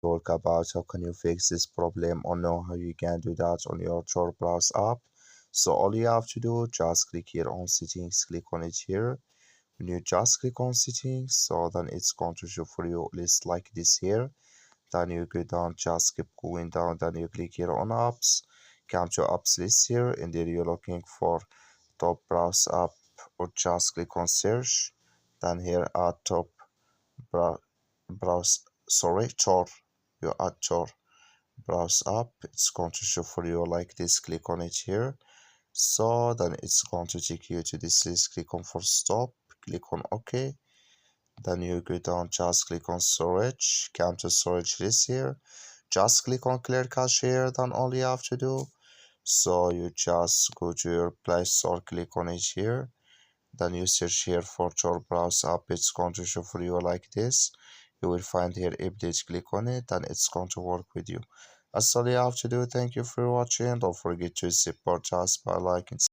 Talk about how can you fix this problem or know how you can do that on your Tor Browse app. So all you have to do, just click here on settings, click on it here. When you just click on settings, so then it's going to show for you list like this here. Then you go down, just keep going down, then you click here on apps, come to apps list here, and there you're looking for top browse app, or just click on search. Then here at top brow browse, sorry, Tor, you add Tor browse app, it's going to show for you like this. Click on it here, so then it's going to take you to this list. Click on for stop, click on OK. Then you go down, just click on storage, come to storage list here, just click on clear cache here. Then all you have to do, so you just go to your Play Store, click on it here, then you search here for Tor Browse app. It's going to show for you like this. You will find here update, click on it, and it's going to work with you. That's all you have to do. Thank you for watching. Don't forget to support us by liking.